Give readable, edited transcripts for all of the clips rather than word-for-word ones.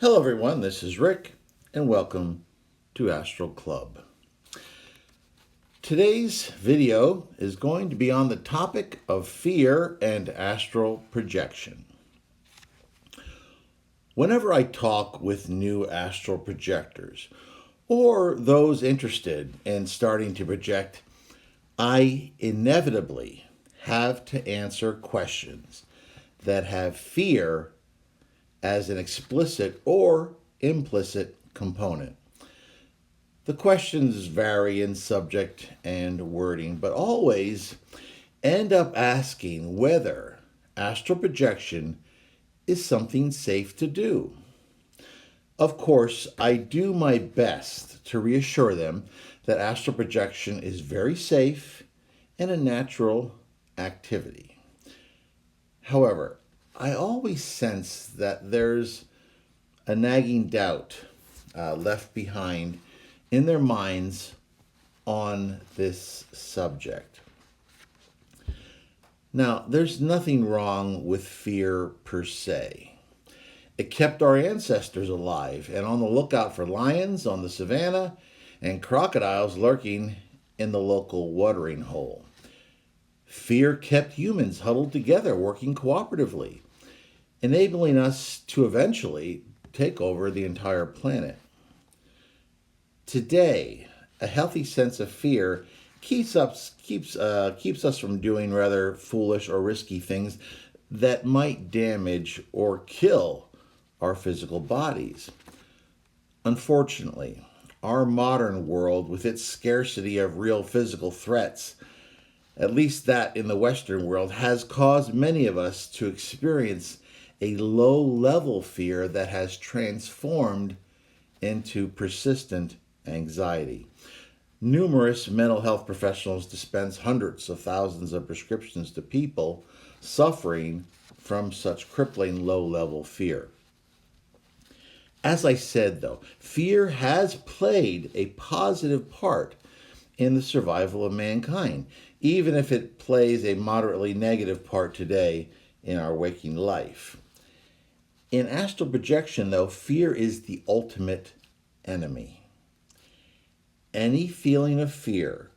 Hello everyone, this is Rick and welcome to Astral Club. Today's video is going to be on the topic of fear and astral projection. Whenever I talk with new astral projectors or those interested in starting to project, I inevitably have to answer questions that have fear as an explicit or implicit component. The questions vary in subject and wording, but always end up asking whether astral projection is something safe to do. Of course, I do my best to reassure them that astral projection is very safe and a natural activity. However, I always sense that there's a nagging doubt left behind in their minds on this subject. Now, there's nothing wrong with fear per se. It kept our ancestors alive and on the lookout for lions on the savannah and crocodiles lurking in the local watering hole. Fear kept humans huddled together, working cooperatively, enabling us to eventually take over the entire planet. Today, a healthy sense of fear keeps us from doing rather foolish or risky things that might damage or kill our physical bodies. Unfortunately, our modern world, with its scarcity of real physical threats, at least that in the Western world, has caused many of us to experience a low-level fear that has transformed into persistent anxiety. Numerous mental health professionals dispense hundreds of thousands of prescriptions to people suffering from such crippling low-level fear. As I said, though, fear has played a positive part in the survival of mankind, even if it plays a moderately negative part today in our waking life. In astral projection, though, fear is the ultimate enemy. Any feeling of fear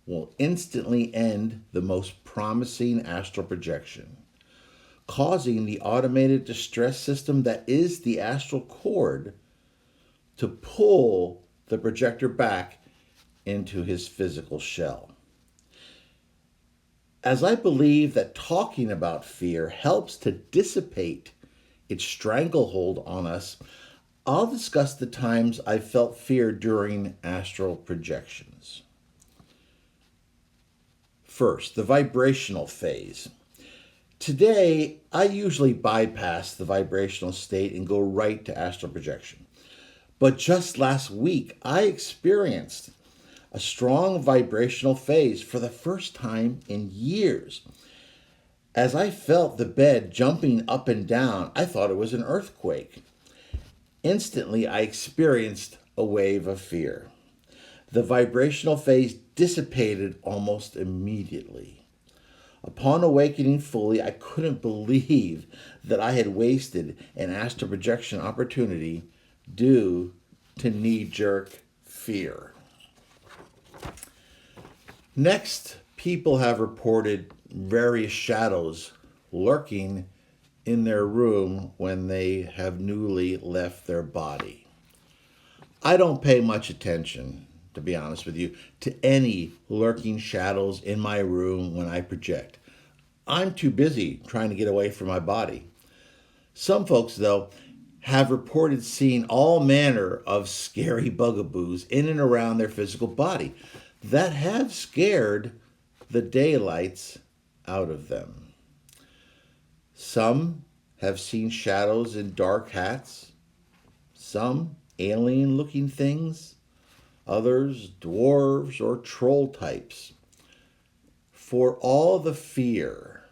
will instantly end the most promising astral projection, causing the automated distress system that is the astral cord to pull the projector back into his physical shell. As I believe that talking about fear helps to dissipate its stranglehold on us, I'll discuss the times I felt fear during astral projections. First, the vibrational phase. Today, I usually bypass the vibrational state and go right to astral projection. But just last week, I experienced a strong vibrational phase for the first time in years. As I felt the bed jumping up and down, I thought it was an earthquake. Instantly, I experienced a wave of fear. The vibrational phase dissipated almost immediately. Upon awakening fully, I couldn't believe that I had wasted an astral projection opportunity due to knee-jerk fear. Next, people have reported various shadows lurking in their room when they have newly left their body. I don't pay much attention, to be honest with you, to any lurking shadows in my room when I project. I'm too busy trying to get away from my body. Some folks, though, have reported seeing all manner of scary bugaboos in and around their physical body that have scared the daylights out of them. Some have seen shadows in dark hats, some alien-looking things, others dwarves or troll types. For all the fear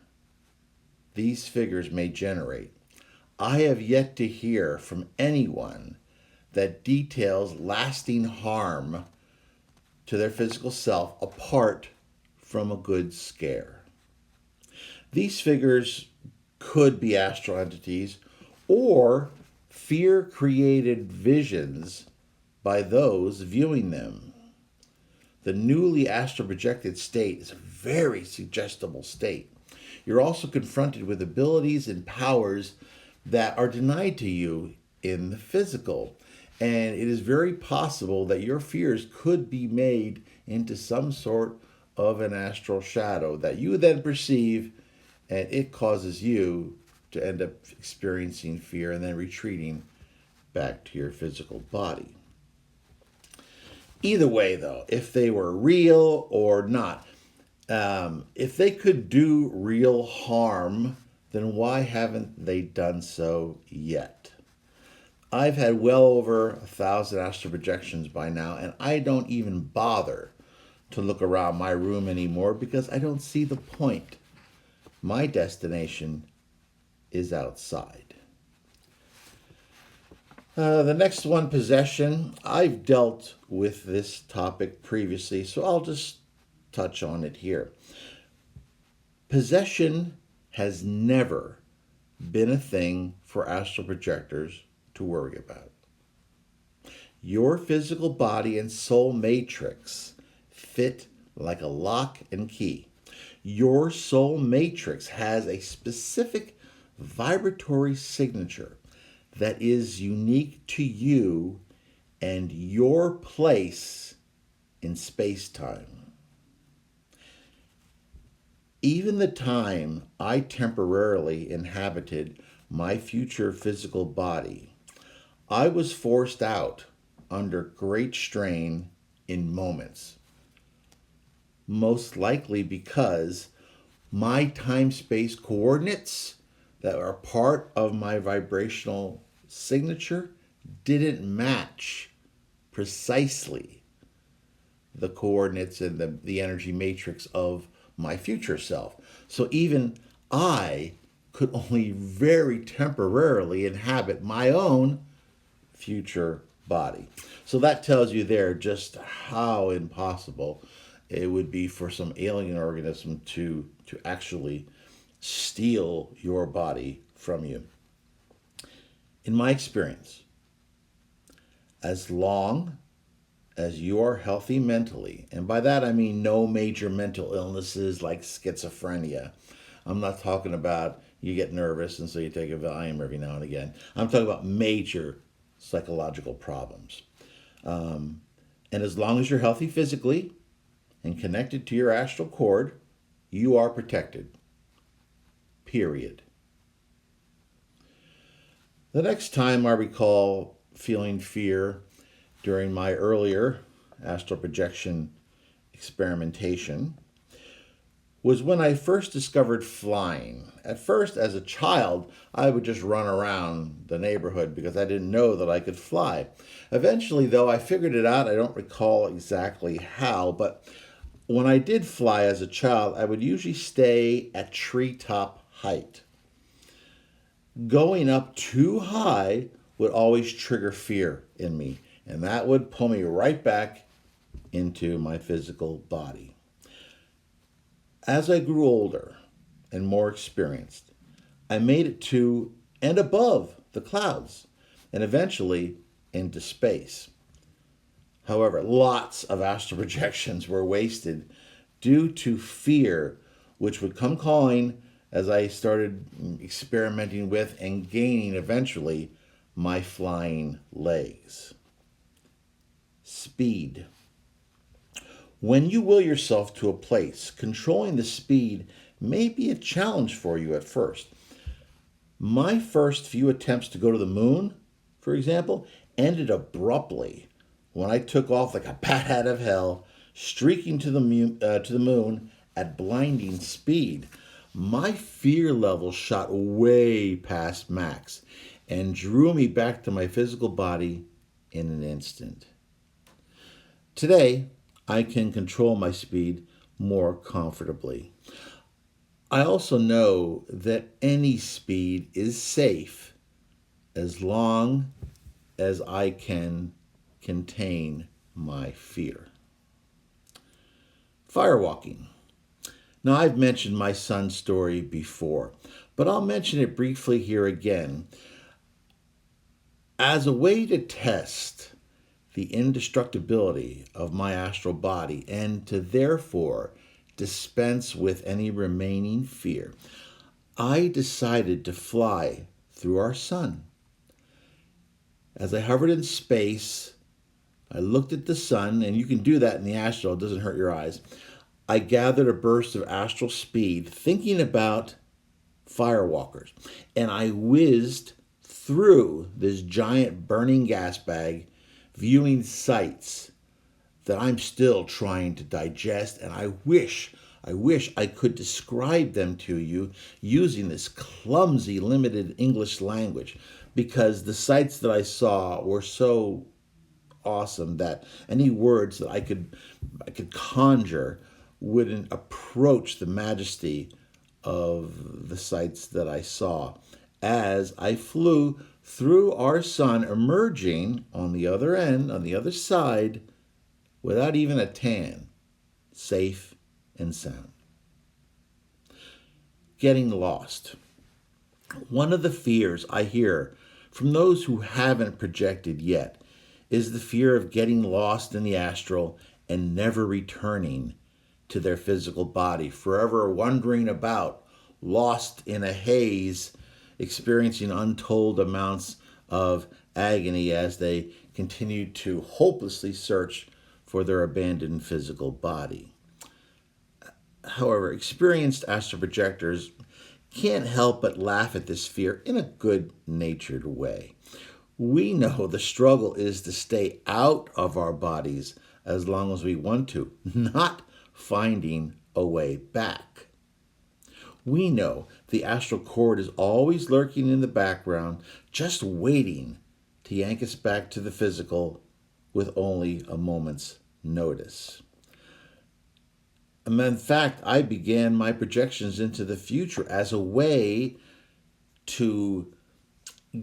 these figures may generate, I have yet to hear from anyone that details lasting harm to their physical self apart from a good scare. These figures could be astral entities or fear created visions by those viewing them. The newly astral projected state is a very suggestible state. You're also confronted with abilities and powers that are denied to you in the physical. And it is very possible that your fears could be made into some sort of an astral shadow that you then perceive, and it causes you to end up experiencing fear and then retreating back to your physical body. Either way, though, if they were real or not, if they could do real harm, then why haven't they done so yet? I've had well over 1,000 astral projections by now, and I don't even bother to look around my room anymore because I don't see the point. My destination is outside. The next one, possession. I've dealt with this topic previously, so I'll just touch on it here. Possession has never been a thing for astral projectors to worry about. Your physical body and soul matrix fit like a lock and key. Your soul matrix has a specific vibratory signature that is unique to you and your place in space-time. Even the time I temporarily inhabited my future physical body, I was forced out under great strain in moments. Most likely because my time-space coordinates that are part of my vibrational signature didn't match precisely the coordinates and the energy matrix of my future self. So even I could only very temporarily inhabit my own future body. So that tells you there just how impossible it would be for some alien organism to actually steal your body from you. In my experience, as long as you are healthy mentally, and by that I mean no major mental illnesses like schizophrenia. I'm not talking about you get nervous and so you take a Valium every now and again. I'm talking about major psychological problems. And as long as you're healthy physically and connected to your astral cord, you are protected. Period. The next time I recall feeling fear during my earlier astral projection experimentation was when I first discovered flying. At first, as a child, I would just run around the neighborhood because I didn't know that I could fly. Eventually, though, I figured it out. I don't recall exactly how, but when I did fly as a child, I would usually stay at treetop height. Going up too high would always trigger fear in me, and that would pull me right back into my physical body. As I grew older and more experienced, I made it to and above the clouds and eventually into space. However, lots of astral projections were wasted due to fear, which would come calling as I started experimenting with and gaining eventually my flying legs. Speed. When you will yourself to a place, controlling the speed may be a challenge for you at first. My first few attempts to go to the moon, for example, ended abruptly when I took off like a bat out of hell, streaking to the moon at blinding speed. My fear level shot way past max and drew me back to my physical body in an instant. Today, I can control my speed more comfortably. I also know that any speed is safe as long as I can contain my fear. Firewalking. Now, I've mentioned my son's story before, but I'll mention it briefly here again. As a way to test the indestructibility of my astral body and to therefore dispense with any remaining fear, I decided to fly through our sun. As I hovered in space, I looked at the sun, and you can do that in the astral, it doesn't hurt your eyes. I gathered a burst of astral speed, thinking about firewalkers, and I whizzed through this giant burning gas bag, viewing sights that I'm still trying to digest, and I wish I could describe them to you using this clumsy, limited English language, because the sights that I saw were so awesome that any words that I could conjure wouldn't approach the majesty of the sights that I saw as I flew through our sun, emerging on the other end, on the other side, without even a tan, safe and sound. Getting lost. One of the fears I hear from those who haven't projected yet is the fear of getting lost in the astral and never returning to their physical body, forever wandering about, lost in a haze, experiencing untold amounts of agony as they continue to hopelessly search for their abandoned physical body. However, experienced astral projectors can't help but laugh at this fear in a good-natured way. We know the struggle is to stay out of our bodies as long as we want to, not finding a way back. We know the astral cord is always lurking in the background, just waiting to yank us back to the physical with only a moment's notice. In fact, I began my projections into the future as a way to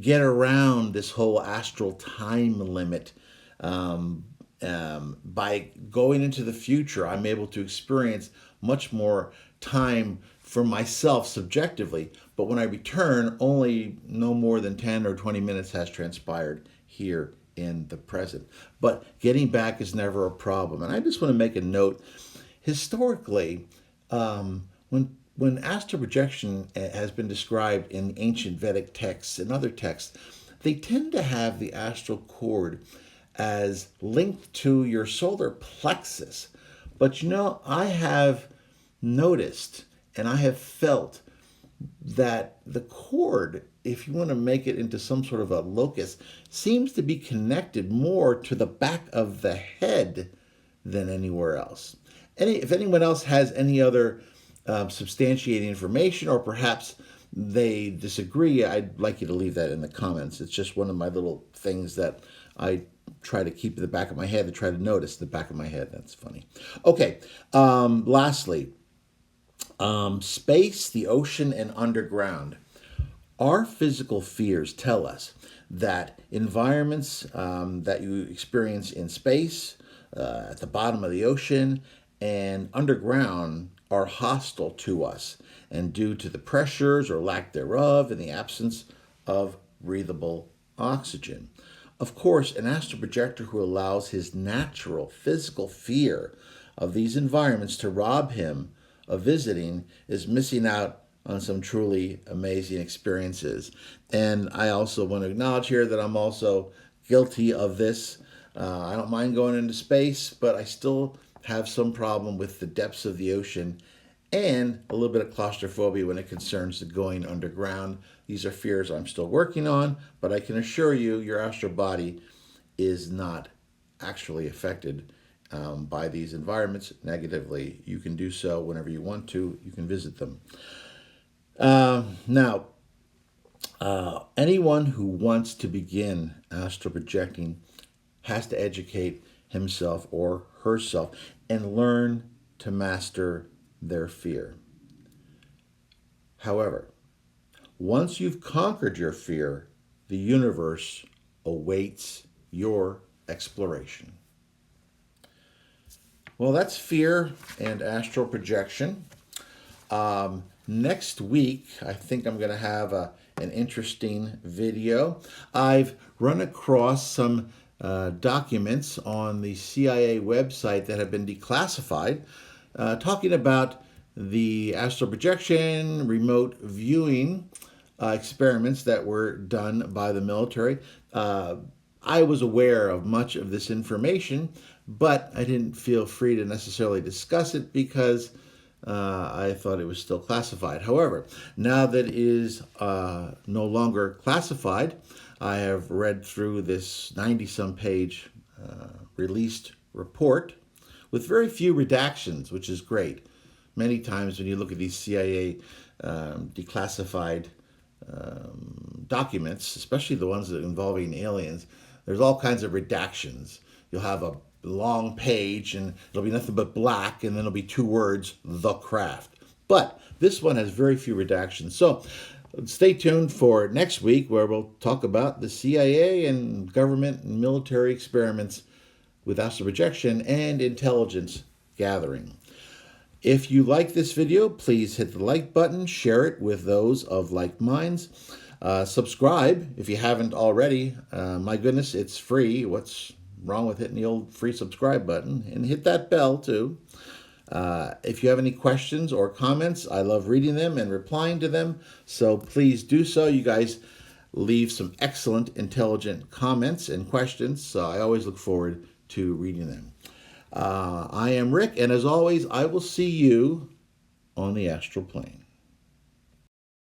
get around this whole astral time limit. By going into the future, I'm able to experience much more time for myself subjectively. But when I return, only no more than 10 or 20 minutes has transpired here in the present. But getting back is never a problem. And I just want to make a note. Historically, when astral projection has been described in ancient Vedic texts and other texts, they tend to have the astral cord as linked to your solar plexus. But I have noticed and I have felt that the cord, if you want to make it into some sort of a locus, seems to be connected more to the back of the head than anywhere else. If anyone else has any other substantiating information, or perhaps they disagree, I'd like you to leave that in the comments. It's just one of my little things that I try to keep in the back of my head, to try to notice the back of my head. That's funny. Okay, lastly, space, the ocean, and underground. Our physical fears tell us that environments that you experience in space, at the bottom of the ocean, and underground are hostile to us, and due to the pressures or lack thereof in the absence of breathable oxygen. Of course, an astral projector who allows his natural physical fear of these environments to rob him of visiting is missing out on some truly amazing experiences. And I also want to acknowledge here that I'm also guilty of this. I don't mind going into space, but I still have some problem with the depths of the ocean and a little bit of claustrophobia when it concerns the going underground. These are fears I'm still working on, but I can assure you your astral body is not actually affected by these environments negatively. You can do so whenever you want to. You can visit them. Now, anyone who wants to begin astral projecting has to educate himself or herself and learn to master their fear. However, once you've conquered your fear, the universe awaits your exploration. Well, that's fear and astral projection. Next week, I think I'm going to have an interesting video. I've run across some documents on the CIA website that have been declassified, talking about the astral projection, remote viewing experiments that were done by the military. I was aware of much of this information, but I didn't feel free to necessarily discuss it because I thought it was still classified. However, now that it is no longer classified, I have read through this 90-some page released report with very few redactions, which is great. Many times when you look at these CIA declassified documents, especially the ones that involving aliens, there's all kinds of redactions. You'll have a long page and it'll be nothing but black, and then it'll be two words, the craft. But this one has very few redactions. So stay tuned for next week, where we'll talk about the CIA and government and military experiments with astral projection and intelligence gathering. If you like this video, please hit the like button, share it with those of like minds. Subscribe if you haven't already. My goodness, it's free. What's wrong with hitting the old free subscribe button? And hit that bell too. If you have any questions or comments, I love reading them and replying to them. So please do so. You guys leave some excellent, intelligent comments and questions. So I always look forward to reading them. I am Rick, and as always, I will see you on the astral plane.